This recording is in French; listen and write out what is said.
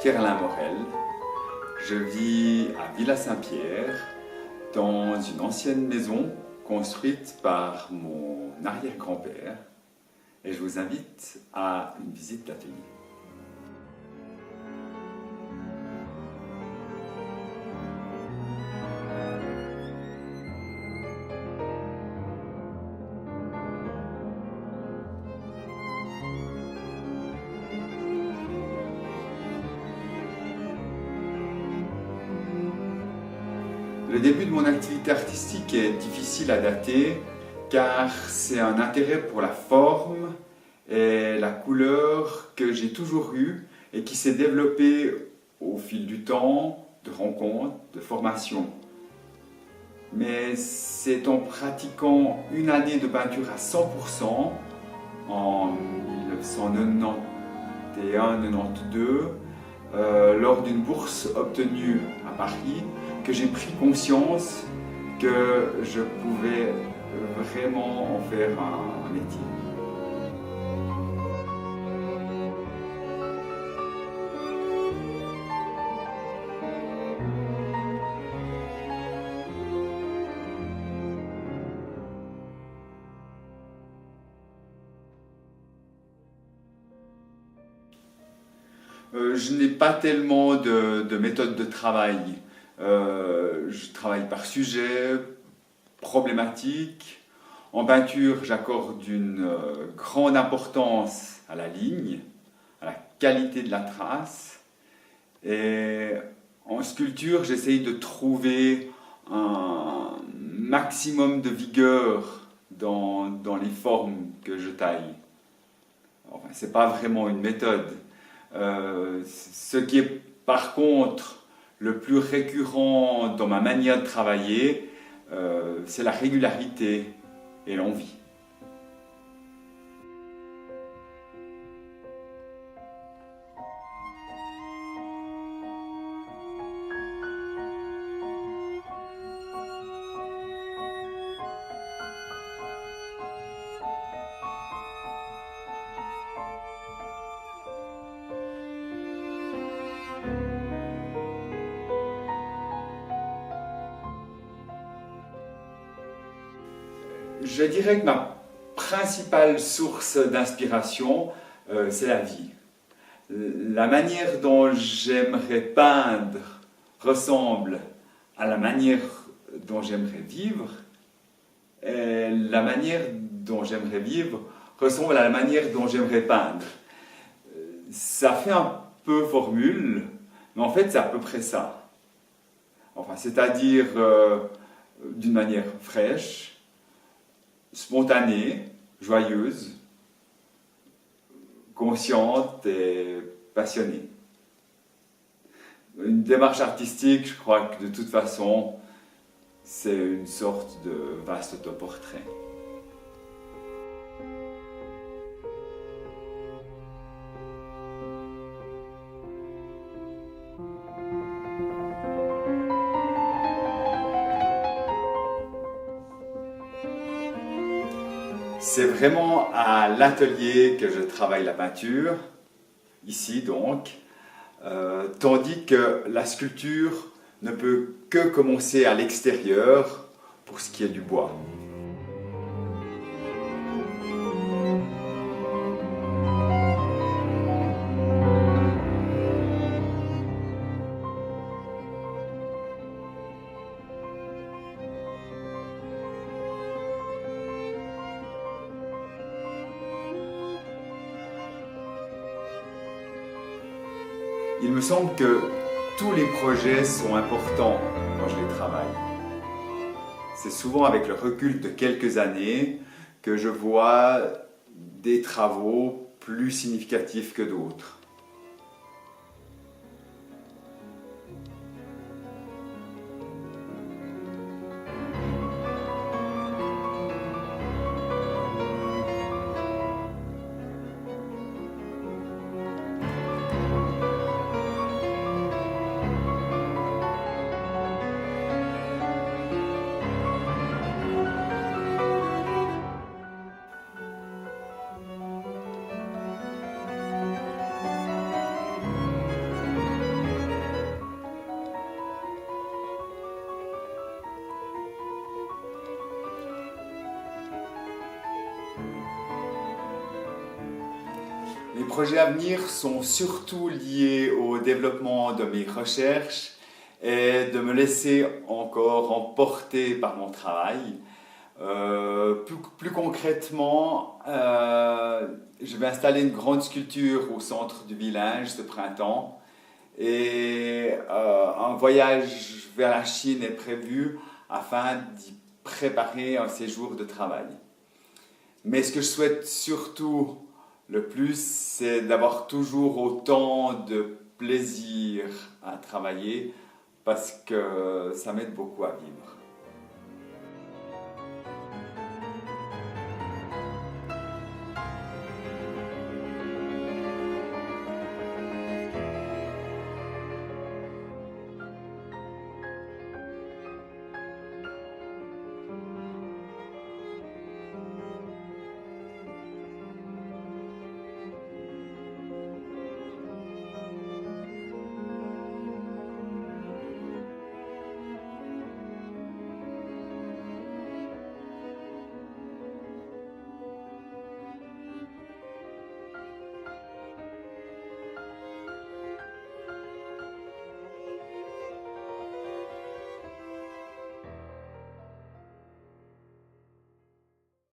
Pierre-Alain Morel. Je vis à Villa-Saint-Pierre, dans une ancienne maison construite par mon arrière-grand-père. Et je vous invite à une visite d'atelier. Le début de mon activité artistique est difficile à dater car c'est un intérêt pour la forme et la couleur que j'ai toujours eu et qui s'est développé au fil du temps, de rencontres, de formations. Mais c'est en pratiquant une année de peinture à 100% en 1991-92 lors d'une bourse obtenue à Paris que j'ai pris conscience que je pouvais vraiment en faire un métier. Je n'ai pas tellement de méthode de travail. Je travaille par sujet, problématique. En peinture, j'accorde une grande importance à la ligne, à la qualité de la trace. Et en sculpture, j'essaye de trouver un maximum de vigueur dans les formes que je taille. Enfin, ce n'est pas vraiment une méthode. Ce qui est par contre le plus récurrent dans ma manière de travailler, c'est la régularité et l'envie. Je dirais que ma principale source d'inspiration, c'est la vie. La manière dont j'aimerais peindre ressemble à la manière dont j'aimerais vivre, et la manière dont j'aimerais vivre ressemble à la manière dont j'aimerais peindre. Ça fait un peu formule, mais en fait c'est à peu près ça. Enfin, c'est-à-dire d'une manière fraîche, spontanée, joyeuse, consciente et passionnée. Une démarche artistique, je crois que de toute façon, c'est une sorte de vaste autoportrait. C'est vraiment à l'atelier que je travaille la peinture, ici donc, tandis que la sculpture ne peut que commencer à l'extérieur pour ce qui est du bois. Il me semble que tous les projets sont importants quand je les travaille. C'est souvent avec le recul de quelques années que je vois des travaux plus significatifs que d'autres. Les projets à venir sont surtout liés au développement de mes recherches et de me laisser encore emporter par mon travail. Plus concrètement, je vais installer une grande sculpture au centre du village ce printemps et un voyage vers la Chine est prévu afin d'y préparer un séjour de travail. Mais ce que je souhaite surtout le plus, c'est d'avoir toujours autant de plaisir à travailler parce que ça m'aide beaucoup à vivre.